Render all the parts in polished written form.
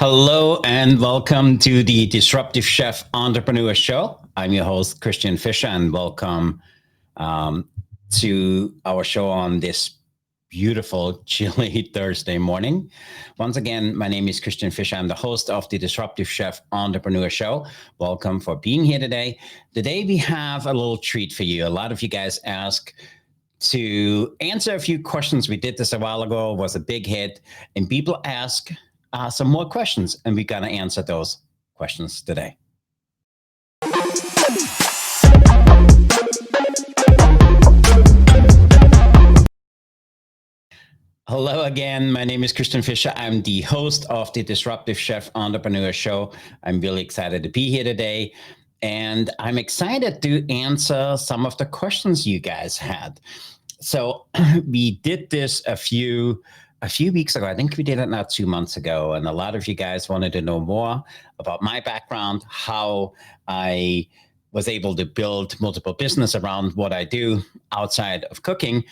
Hello and welcome to the Disruptive Chef Entrepreneur Show. I'm your host, Christian Fischer, and welcome to our show on this beautiful, chilly Thursday morning. Once again, my name is Christian Fischer. I'm the host of the Disruptive Chef Entrepreneur Show. Welcome for being here today. Today, we have a little treat for you. A lot of you guys ask to answer a few questions. We did this a while ago, it was a big hit, and people ask some more questions, and we're going to answer those questions today. Hello again. My name is Christian Fischer. I'm the host of the Disruptive Chef Entrepreneur Show. I'm really excited to be here today, and I'm excited to answer some of the questions you guys had. So we did this a few weeks ago. I think we did it now 2 months ago, and a lot of you guys wanted to know more about my background, how I was able to build multiple business around what I do outside of cooking.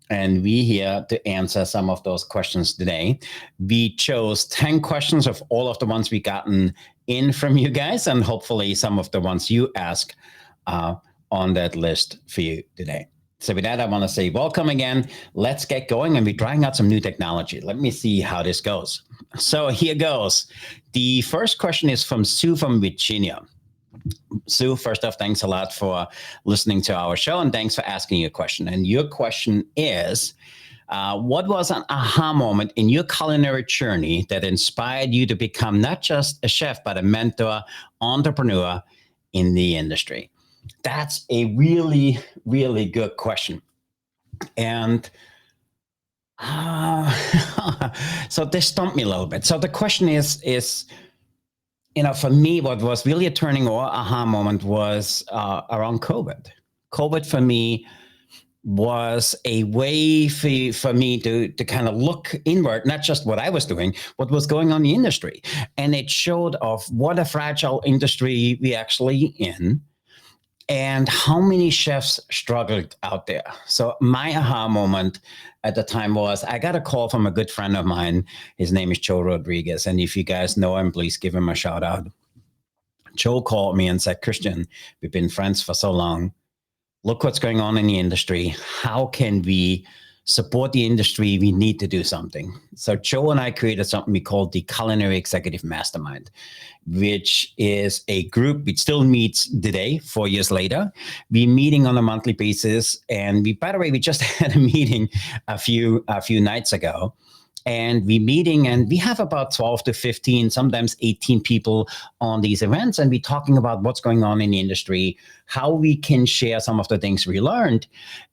And we're here to answer some of those questions today. We chose 10 questions of all of the ones we gotten in from you guys, and hopefully some of the ones you ask on that list for you today. So with that, I want to say welcome again. Let's get going, and we're trying out some new technology. Let me see how this goes. So here goes. The first question is from Sue from Virginia. Sue, first off, thanks a lot for listening to our show, and thanks for asking your question. And your question is, what was an aha moment in your culinary journey that inspired you to become not just a chef, but a mentor, entrepreneur in the industry? That's a really, really good question. And so this stumped me a little bit. So the question is, for me, what was really a turning or aha moment was around COVID. COVID for me was a way for me to kind of look inward, not just what I was doing, what was going on in the industry. And it showed of what a fragile industry we actually in, and how many chefs struggled out there. So my aha moment at the time was, I got a call from a good friend of mine. His name is Joe Rodriguez. And if you guys know him, please give him a shout out. Joe called me and said, Christian, we've been friends for so long. Look what's going on in the industry. How can we support the industry? We need to do something. So Joe and I created something we called the Culinary Executive Mastermind, which is a group which still meets today, 4 years later. We're meeting on a monthly basis. And by the way, we just had a meeting a few nights ago. And we're meeting, and we have about 12 to 15, sometimes 18 people on these events. And we're talking about what's going on in the industry, how we can share some of the things we learned,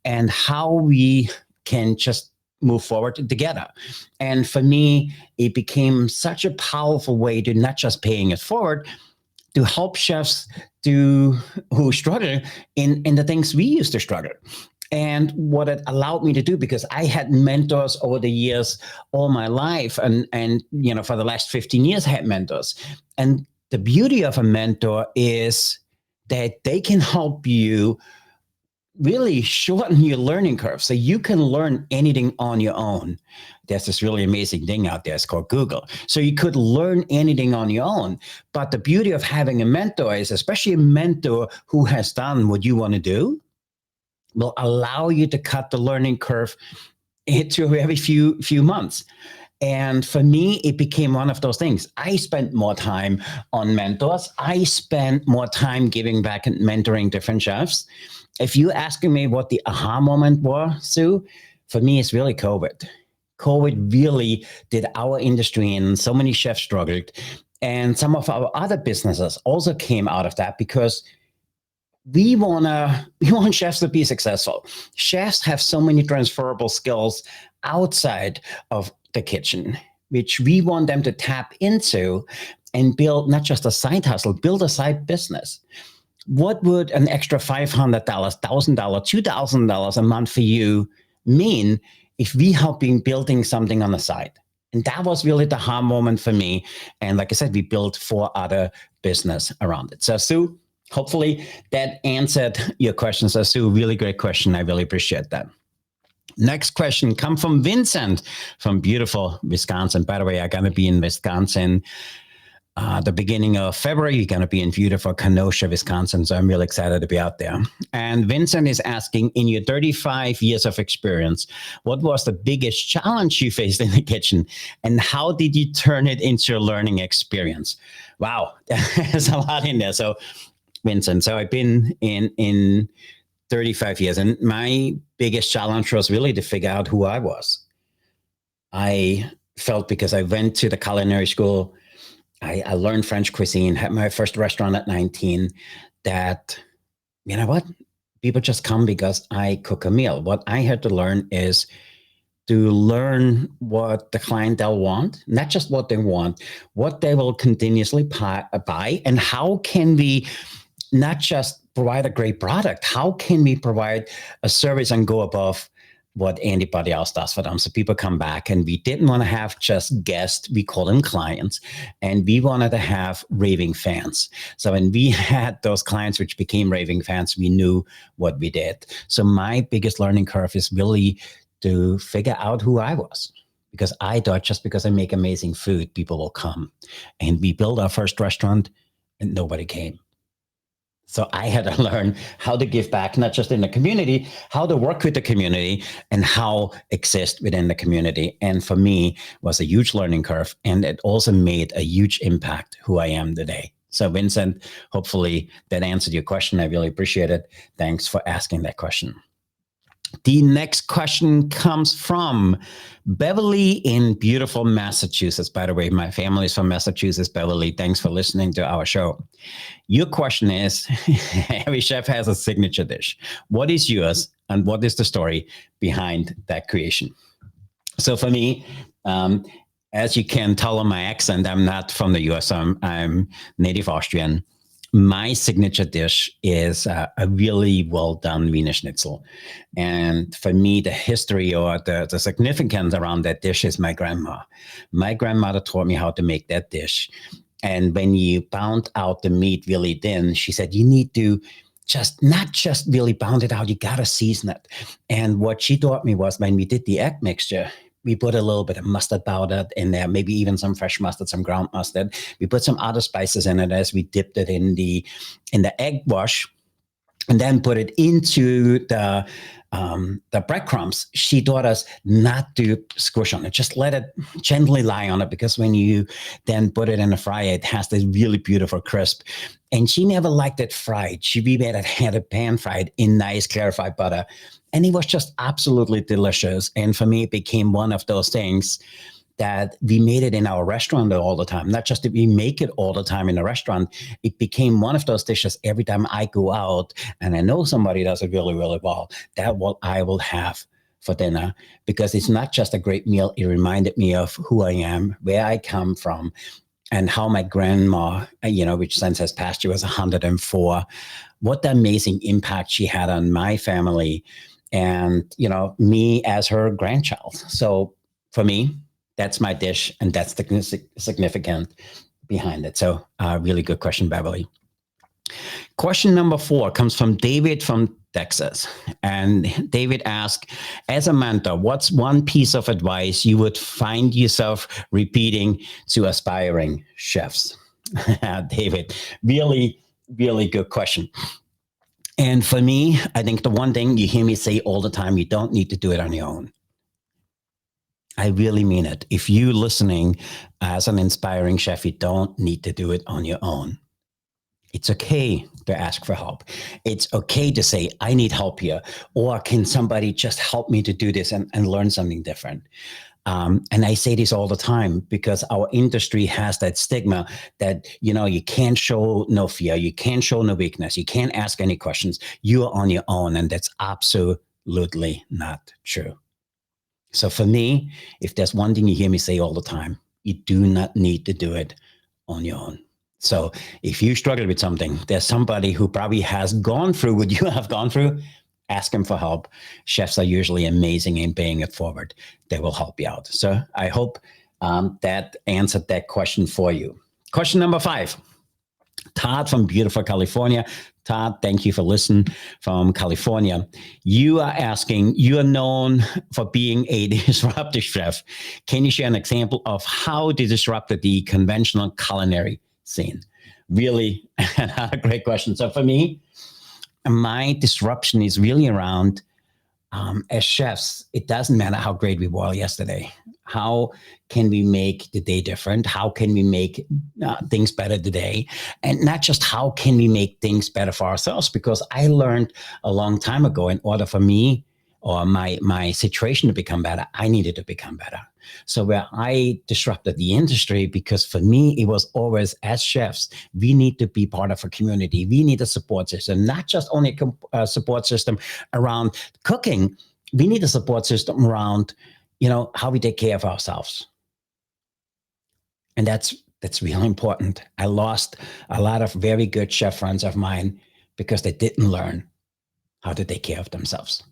and how we can just move forward together. And for me, it became such a powerful way to not just paying it forward, to help chefs who struggle in the things we used to struggle. And what it allowed me to do, because I had mentors over the years, all my life, and for the last 15 years, I had mentors. And the beauty of a mentor is that they can help you really shorten your learning curve, so you can learn anything on your own. There's this really amazing thing out there. It's called Google. So you could learn anything on your own. But the beauty of having a mentor is, especially a mentor who has done what you want to do, will allow you to cut the learning curve into every few months. And for me, it became one of those things. I spent more time on mentors. I spent more time giving back and mentoring different chefs. If you're asking me what the aha moment was, Sue, for me, it's really COVID. COVID really did our industry, and so many chefs struggled. And some of our other businesses also came out of that, because we want chefs to be successful. Chefs have so many transferable skills outside of the kitchen, which we want them to tap into and build not just a side hustle, build a side business. What would an extra $500, $1,000, $2,000 a month for you mean if we help you building something on the side? And that was really the aha moment for me. And like I said, we built 4 other business around it. So Sue, hopefully that answered your question. So Sue, really great question. I really appreciate that. Next question come from Vincent from beautiful Wisconsin. By the way, I'm going to be in Wisconsin The beginning of February. You're going to be in beautiful Kenosha, Wisconsin. So I'm really excited to be out there. And Vincent is asking, in your 35 years of experience, what was the biggest challenge you faced in the kitchen? And how did you turn it into a learning experience? Wow, there's a lot in there. So Vincent, so I've been in 35 years, and my biggest challenge was really to figure out who I was. I felt, because I went to the culinary school, I learned French cuisine, had my first restaurant at 19, that, you know what? People just come because I cook a meal. What I had to learn is to learn what the clientele want, not just what they want, what they will continuously buy, and how can we not just provide a great product, how can we provide a service and go above what anybody else does for them. So people come back, and we didn't want to have just guests, we call them clients, and we wanted to have raving fans. So when we had those clients which became raving fans, we knew what we did. So my biggest learning curve is really to figure out who I was, because I thought just because I make amazing food, people will come. And we built our first restaurant and nobody came. So I had to learn how to give back, not just in the community, how to work with the community, and how exist within the community. And for me, was a huge learning curve. And it also made a huge impact who I am today. So Vincent, hopefully that answered your question. I really appreciate it. Thanks for asking that question. The next question comes from Beverly in beautiful Massachusetts. By the way, my family is from Massachusetts. Beverly, thanks for listening to our show. Your question is, every chef has a signature dish. What is yours, and what is the story behind that creation? So for me, as you can tell on my accent, I'm not from the US. I'm native Austrian. My signature dish is a really well done Wiener Schnitzel. And for me, the history or the significance around that dish is my grandma. My grandmother taught me how to make that dish. And when you pound out the meat really thin, she said, you need to not just really pound it out, you got to season it. And what she taught me was, when we did the egg mixture, we put a little bit of mustard powder in there, maybe even some fresh mustard, some ground mustard. We put some other spices in it as we dipped it in the egg wash, and then put it into the breadcrumbs. She taught us not to squish on it, just let it gently lie on it, because when you then put it in the fryer, it has this really beautiful crisp. And she never liked it fried. She had it pan fried in nice clarified butter. And it was just absolutely delicious. And for me, it became one of those things that we made it in our restaurant all the time. Not just that we make it all the time in a restaurant, it became one of those dishes every time I go out and I know somebody does it really, really well, that what I will have for dinner, because it's not just a great meal. It reminded me of who I am, where I come from, and how my grandma, which since has passed, she was 104, what the amazing impact she had on my family and, me as her grandchild. So for me, that's my dish, and that's the significant behind it. So really good question, Beverly. Question number 4 comes from David from Texas. And David asked, as a mentor, what's one piece of advice you would find yourself repeating to aspiring chefs? David, really, really good question. And for me, I think the one thing you hear me say all the time, you don't need to do it on your own. I really mean it. If you're listening as an inspiring chef, you don't need to do it on your own. It's okay to ask for help. It's okay to say, I need help here. Or can somebody just help me to do this and learn something different? And I say this all the time because our industry has that stigma that, you can't show no fear. You can't show no weakness. You can't ask any questions. You are on your own. And that's absolutely not true. So for me, if there's one thing you hear me say all the time, you do not need to do it on your own. So if you struggle with something, there's somebody who probably has gone through what you have gone through. Ask them for help. Chefs are usually amazing in paying it forward. They will help you out. So I hope that answered that question for you. Question number 5. Todd from beautiful California. Todd, thank you for listening from California. You are asking, you are known for being a disruptive chef. Can you share an example of how to disrupt the conventional culinary scene? Really a great question. So for me, my disruption is really around as chefs, it doesn't matter how great we were yesterday. How can we make the day different? How can we make things better today? And not just how can we make things better for ourselves? Because I learned a long time ago, in order for me or my situation to become better, I needed to become better. So where I disrupted the industry, because for me, it was always, as chefs, we need to be part of a community. We need a support system, not just only a support system around cooking. We need a support system around, how we take care of ourselves. And that's really important. I lost a lot of very good chef friends of mine because they didn't learn how to take care of themselves.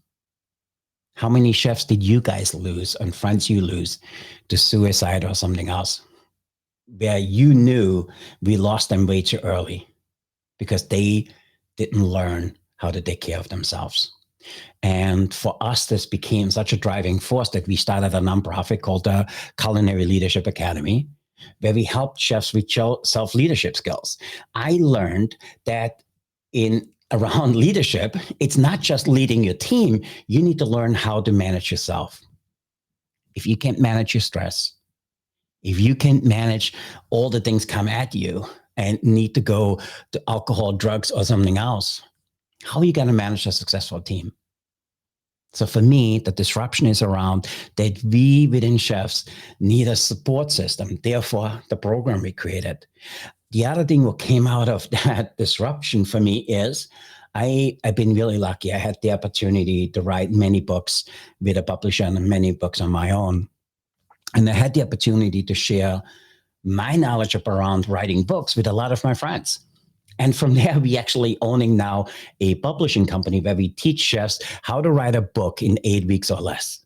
How many chefs did you guys lose and friends you lose to suicide or something else? Where you knew we lost them way too early because they didn't learn how to take care of themselves. And for us, this became such a driving force that we started a nonprofit called the Culinary Leadership Academy, where we helped chefs with self-leadership skills. I learned that around leadership, it's not just leading your team. You need to learn how to manage yourself. If you can't manage your stress, if you can't manage all the things come at you and need to go to alcohol, drugs, or something else, how are you going to manage a successful team? So for me, the disruption is around that we within chefs need a support system. Therefore, the program we created. The other thing what came out of that disruption for me is I've been really lucky. I had the opportunity to write many books with a publisher and many books on my own. And I had the opportunity to share my knowledge around writing books with a lot of my friends. And from there, we actually owning now a publishing company where we teach chefs how to write a book in 8 weeks or less.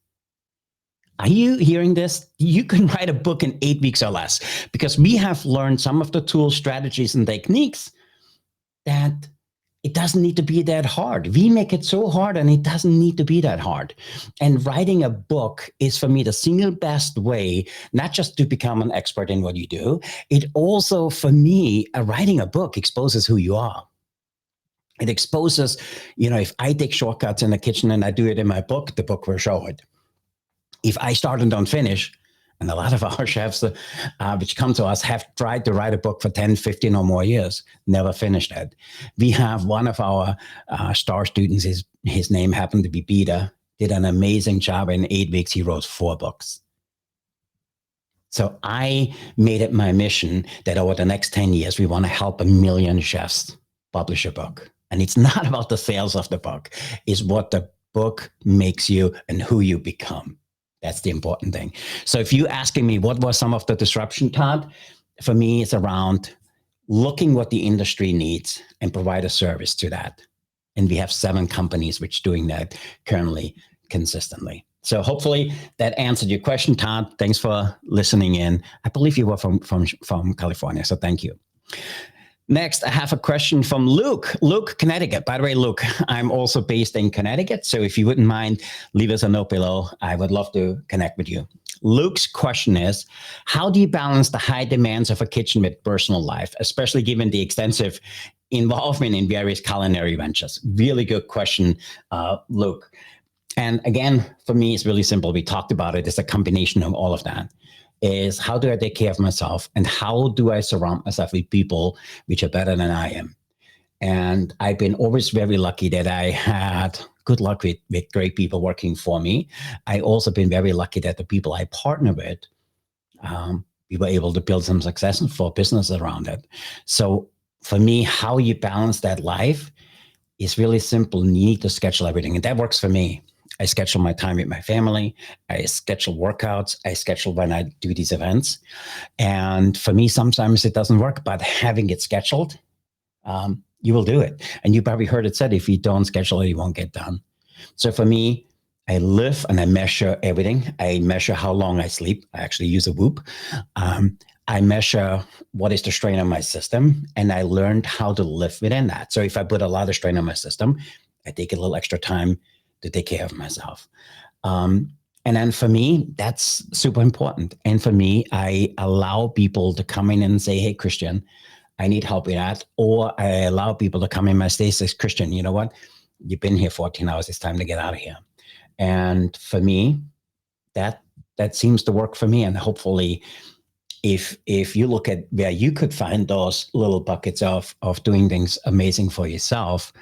Are you hearing this? You can write a book in 8 weeks or less because we have learned some of the tools, strategies, and techniques that it doesn't need to be that hard. We make it so hard and it doesn't need to be that hard. And writing a book is, for me, the single best way, not just to become an expert in what you do. It also, for me, writing a book exposes who you are. It exposes, if I take shortcuts in the kitchen and I do it in my book, the book will show it. If I start and don't finish, and a lot of our chefs which come to us have tried to write a book for 10, 15 or more years, never finished it. We have one of our star students, his name happened to be Peter, did an amazing job. In 8 weeks, he wrote 4 books. So I made it my mission that over the next 10 years, we want to help 1 million chefs publish a book. And it's not about the sales of the book. It's what the book makes you and who you become. That's the important thing. So if you're asking me what was some of the disruption, Todd, for me, it's around looking what the industry needs and provide a service to that. And we have 7 companies which doing that currently consistently. So hopefully that answered your question, Todd. Thanks for listening in. I believe you were from California, so thank you. Next, I have a question from Luke, Connecticut. By the way, Luke, I'm also based in Connecticut. So if you wouldn't mind, leave us a note below. I would love to connect with you. Luke's question is, how do you balance the high demands of a kitchen with personal life, especially given the extensive involvement in various culinary ventures? Really good question, Luke. And again, for me, it's really simple. We talked about it. It's a combination of all of that. Is how do I take care of myself and how do I surround myself with people which are better than I am? And I've been always very lucky that I had good luck with great people working for me. I also been very lucky that the people I partner with, we were able to build some successful business around it. So for me, how you balance that life is really simple. You need to schedule everything. And that works for me. I schedule my time with my family. I schedule workouts. I schedule when I do these events. And for me, sometimes it doesn't work, but having it scheduled, you will do it. And you probably heard it said, if you don't schedule it, you won't get done. So for me, I live and I measure everything. I measure how long I sleep. I actually use a Whoop. I measure what is the strain on my system, and I learned how to live within that. So if I put a lot of strain on my system, I take a little extra time to take care of myself. And then for me, that's super important. And for me, I allow people to come in and say, hey, Christian, I need help with that. Or I allow people to come in my space and say, Christian, you know what? You've been here 14 hours. It's time to get out of here. And for me, that seems to work for me. And hopefully, if you look at where you could find those little buckets of doing things amazing for yourself,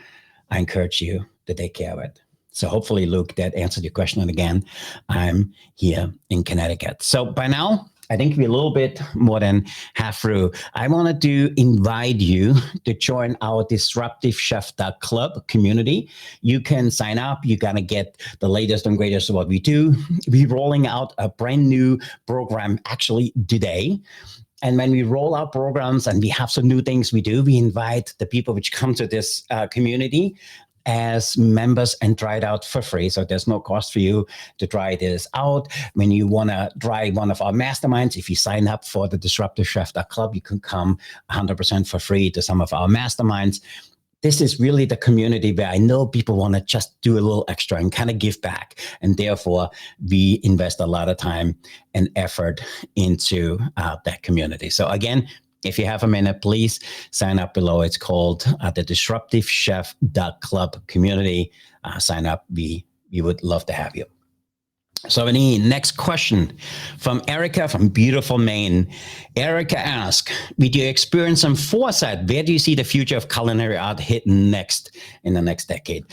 I encourage you to take care of it. So hopefully, Luke, that answered your question. And again, I'm here in Connecticut. So by now, I think we're a little bit more than half through. I wanted to invite you to join our Disruptive Chef Club community. You can sign up. You're going to get the latest and greatest of what we do. We're rolling out a brand new program actually today. And when we roll out programs and we have some new things we do, we invite the people which come to this community as members and try it out for free. So there's no cost for you to try this out. When you want to try one of our masterminds, if you sign up for the Disruptive Chef Club, you can come 100% for free to some of our masterminds. This is really the community where I know people want to just do a little extra and kind of give back. And therefore, we invest a lot of time and effort into that community. So again, if you have a minute, please sign up below. It's called the Disruptive Chef Club community. Sign up. We would love to have you. So, Vinny, next question from Erica from beautiful Maine. Erica asks, with your experience and foresight, where do you see the future of culinary art hitting next in the next decade?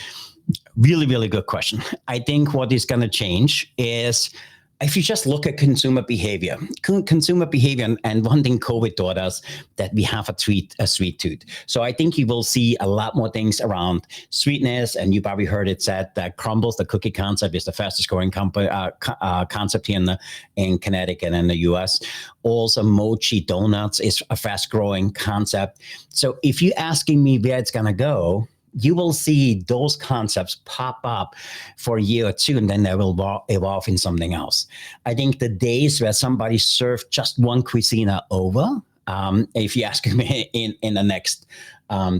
Really, really good question. I think what is going to change is if you just look at consumer behavior and one thing COVID taught us that we have a sweet tooth. So I think you will see a lot more things around sweetness, and you probably heard it said that crumbles, the cookie concept, is the fastest growing concept here in Connecticut and the US. Also, mochi donuts is a fast growing concept. So if you're asking me where it's going to go, you will see those concepts pop up for a year or two, and then they will evolve in something else. I think the days where somebody served just one cuisine are over. If you ask me in the next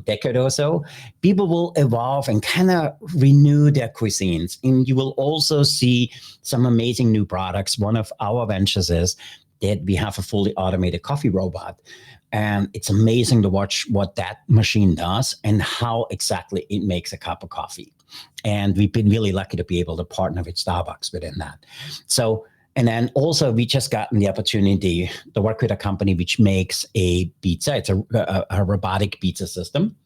decade or so, people will evolve and kind of renew their cuisines. And you will also see some amazing new products. One of our ventures is that we have a fully automated coffee robot. And it's amazing to watch what that machine does and how exactly it makes a cup of coffee. And we've been really lucky to be able to partner with Starbucks within that. So, and then also we just gotten the opportunity to work with a company which makes a pizza. It's a robotic pizza system.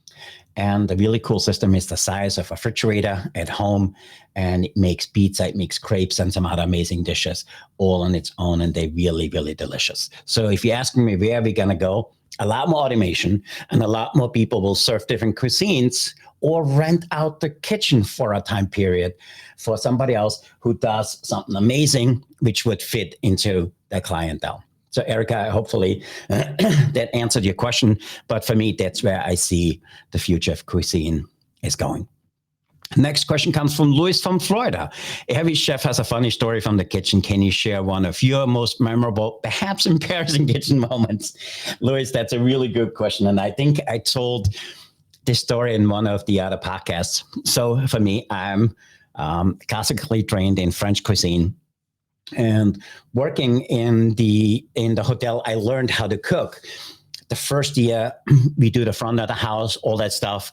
And the really cool system is the size of a refrigerator at home, and it makes pizza, it makes crepes and some other amazing dishes all on its own, and they're really, really delicious. So if you're asking me where are we going to go, a lot more automation and a lot more people will serve different cuisines or rent out the kitchen for a time period for somebody else who does something amazing, which would fit into their clientele. So Erica, hopefully that answered your question. But for me, that's where I see the future of cuisine is going. Next question comes from Luis from Florida. Every chef has a funny story from the kitchen. Can you share one of your most memorable, perhaps embarrassing kitchen moments? Luis, that's a really good question. And I think I told this story in one of the other podcasts. So for me, I'm classically trained in French cuisine. And working in the hotel, I learned how to cook. The first year, we do the front of the house, all that stuff.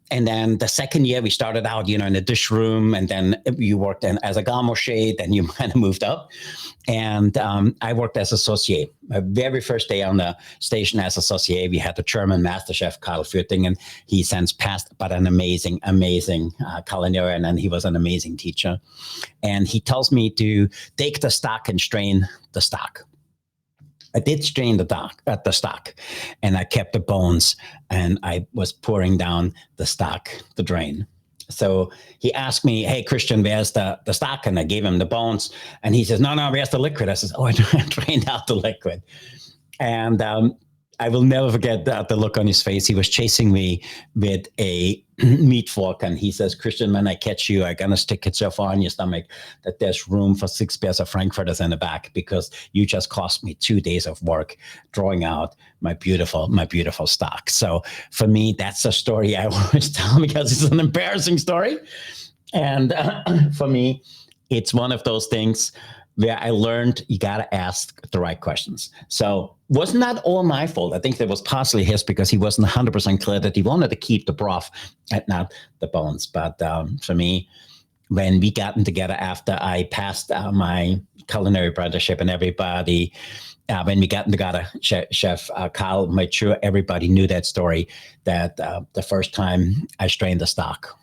And then the second year, we started out, in the dish room, and then you worked as a garde manger, then you kind of moved up. And I worked as associate. My very first day on the station as associate, we had the German master chef, Karl Fürting, and he since passed, but an amazing, amazing culinarian, and he was an amazing teacher. And he tells me to take the stock and strain the stock. I did strain the stock, and I kept the bones, and I was pouring down the stock, the drain. So he asked me, hey, Christian, where's the stock? And I gave him the bones. And he says, no, where's the liquid? I says, I drained out the liquid. And I will never forget the look on his face. He was chasing me with a meat fork, and he says, Christian, when I catch you, I'm going to stick it so far in your stomach that there's room for 6 pairs of frankfurters in the back, because you just cost me 2 days of work drawing out my beautiful stock. So for me, that's a story I always tell, because it's an embarrassing story. And for me, it's one of those things where I learned you got to ask the right questions. So was not all my fault. I think that was partially his, because he wasn't 100% clear that he wanted to keep the broth and not the bones. But for me, when we gotten together after I passed my culinary apprenticeship, and everybody, when we gotten together, Chef Carl made sure everybody knew that story, that the first time I strained the stock.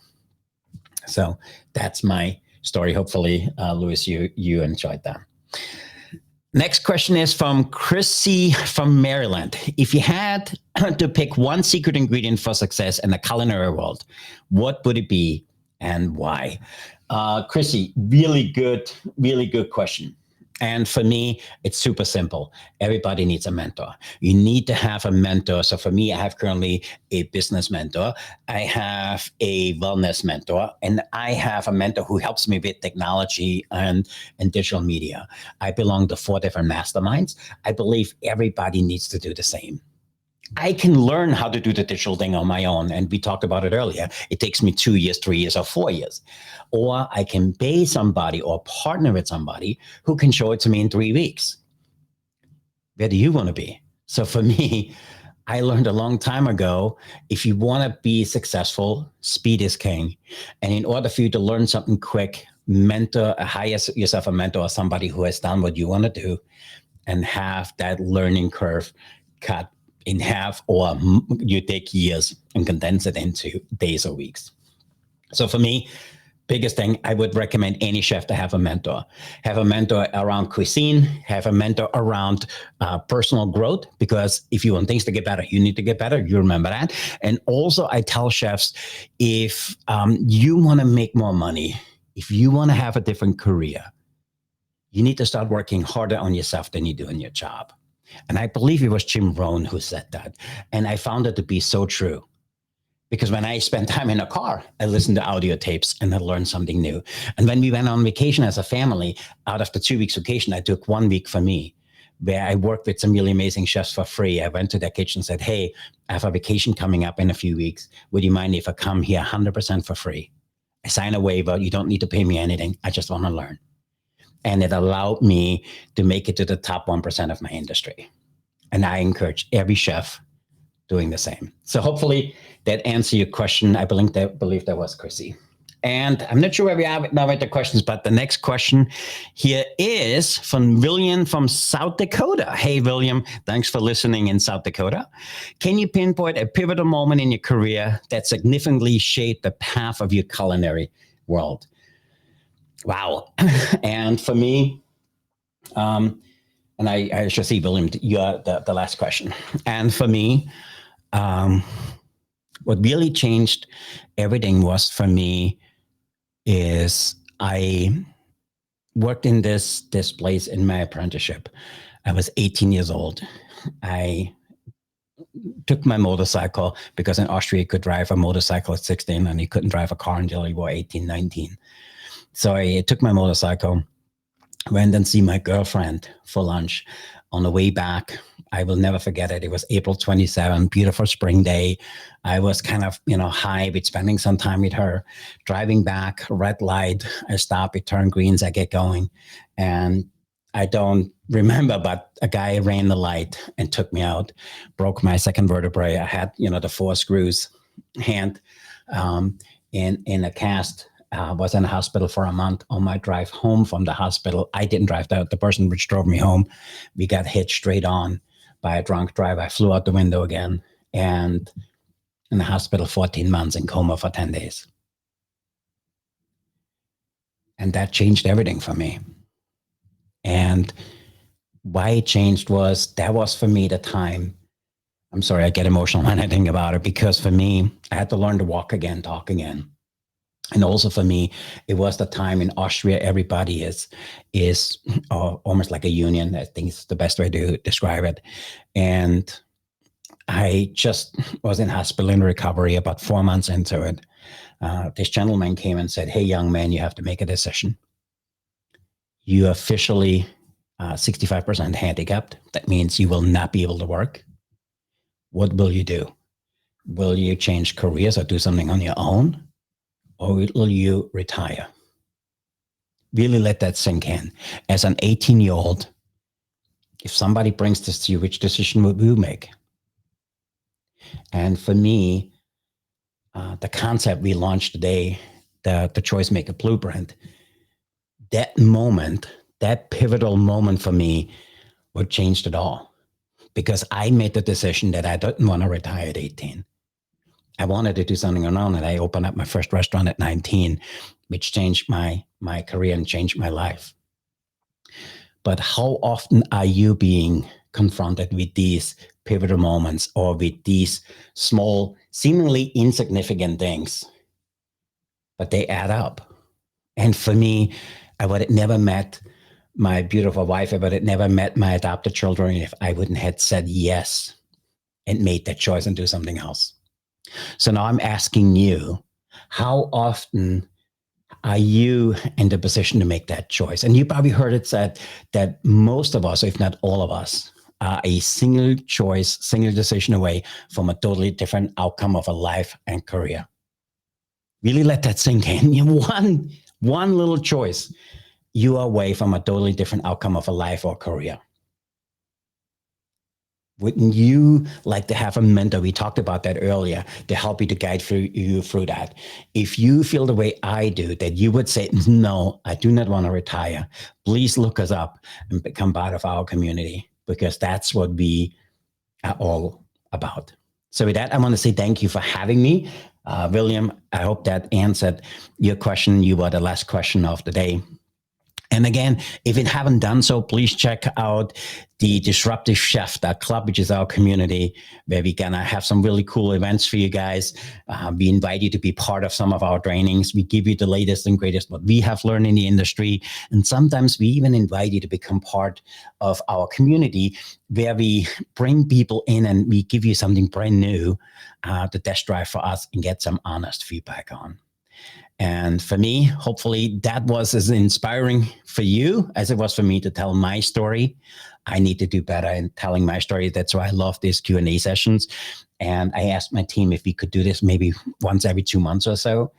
So that's my story. Hopefully, Louis, you enjoyed that. Next question is from Chrissy from Maryland. If you had to pick one secret ingredient for success in the culinary world, what would it be and why? Chrissy, really good question. And for me, it's super simple. Everybody needs a mentor. You need to have a mentor. So for me, I have currently a business mentor. I have a wellness mentor, and I have a mentor who helps me with technology and digital media. I belong to 4 different masterminds. I believe everybody needs to do the same. I can learn how to do the digital thing on my own. And we talked about it earlier. It takes me 2 years, 3 years, or 4 years. Or I can pay somebody or partner with somebody who can show it to me in 3 weeks. Where do you want to be? So for me, I learned a long time ago, if you want to be successful, speed is king. And in order for you to learn something quick, hire yourself a mentor, or somebody who has done what you want to do, and have that learning curve cut in half, or you take years and condense it into days or weeks. So for me, biggest thing, I would recommend any chef to have a mentor. Have a mentor around cuisine, have a mentor around personal growth, because if you want things to get better, you need to get better. You remember that. And also I tell chefs, if you want to make more money, if you want to have a different career, you need to start working harder on yourself than you do in your job. And I believe it was Jim Rohn who said that. And I found it to be so true. Because when I spent time in a car, I listened to audio tapes and I learned something new. And when we went on vacation as a family, out of the 2 weeks vacation, I took 1 week for me, where I worked with some really amazing chefs for free. I went to their kitchen and said, hey, I have a vacation coming up in a few weeks. Would you mind if I come here 100% for free? I sign a waiver. You don't need to pay me anything. I just want to learn. And it allowed me to make it to the top 1% of my industry. And I encourage every chef doing the same. So hopefully that answers your question. I believe that was Chrissy. And I'm not sure where we are now with the questions, but the next question here is from William from South Dakota. Hey, William, thanks for listening in South Dakota. Can you pinpoint a pivotal moment in your career that significantly shaped the path of your culinary world? Wow. And for me, and I should see, William, you're the last question. And for me, what really changed everything was, for me, is I worked in this place in my apprenticeship. I was 18 years old. I took my motorcycle, because in Austria you could drive a motorcycle at 16 and you couldn't drive a car until you were 18, 19. So I took my motorcycle, went and see my girlfriend for lunch. On the way back, I will never forget it. It was April 27, beautiful spring day. I was kind of, high with spending some time with her. Driving back, red light, I stop, it turned greens, I get going. And I don't remember, but a guy ran the light and took me out, broke my second vertebrae. I had, the 4 screws, hand in a cast. Was in the hospital for a month. On my drive home from the hospital, I didn't drive out. The person which drove me home, we got hit straight on by a drunk driver. I flew out the window again, and in the hospital 14 months, in coma for 10 days. And that changed everything for me. And why it changed was, that was for me the time. I'm sorry, I get emotional when I think about it, because for me, I had to learn to walk again, talk again. And also for me, it was the time in Austria, everybody is almost like a union. I think it's the best way to describe it. And I just was in hospital in recovery about 4 months into it. This gentleman came and said, "Hey, young man, you have to make a decision. You officially 65% handicapped. That means you will not be able to work. What will you do? Will you change careers or do something on your own? Or will you retire?" Really let that sink in. As an 18-year-old, if somebody brings this to you, which decision would you make? And for me, the concept we launched today, the Choice Maker Blueprint, that moment, that pivotal moment for me, what changed it all. Because I made the decision that I didn't want to retire at 18. I wanted to do something on my own, and I opened up my first restaurant at 19, which changed my career and changed my life. But how often are you being confronted with these pivotal moments or with these small, seemingly insignificant things, but they add up? And for me, I would have never met my beautiful wife. I would have never met my adopted children if I wouldn't have said yes and made that choice and do something else. So now I'm asking you, how often are you in the position to make that choice? And you probably heard it said that most of us, if not all of us, are a single choice, single decision away from a totally different outcome of a life and career. Really let that sink in. One little choice, you are away from a totally different outcome of a life or career. Wouldn't you like to have a mentor? We talked about that earlier, to help you, to guide you through that. If you feel the way I do, that you would say, "No, I do not want to retire," please look us up and become part of our community, because that's what we are all about. So with that, I want to say thank you for having me. William, I hope that answered your question. You were the last question of the day. And again, if you haven't done so, please check out the Disruptive Chef Club, which is our community, where we're going to have some really cool events for you guys. We invite you to be part of some of our trainings. We give you the latest and greatest what we have learned in the industry. And sometimes we even invite you to become part of our community, where we bring people in and we give you something brand new to test drive for us and get some honest feedback on. And for me, hopefully that was as inspiring for you as it was for me to tell my story. I need to do better in telling my story. That's why I love these Q&A sessions. And I asked my team if we could do this maybe once every 2 months or so,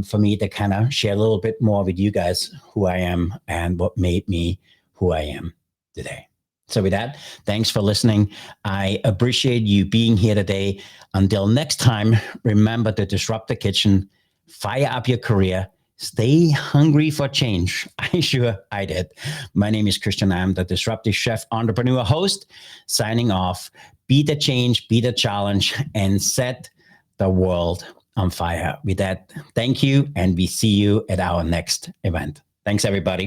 for me to kind of share a little bit more with you guys who I am and what made me who I am today. So with that, thanks for listening. I appreciate you being here today. Until next time, remember to disrupt the kitchen, fire up your career, stay hungry for change. I did. My name is Christian. I'm the Disruptive Chef Entrepreneur host, signing off. Be the change, be the challenge, and set the world on fire. With that, thank you, and we see you at our next event. Thanks, everybody.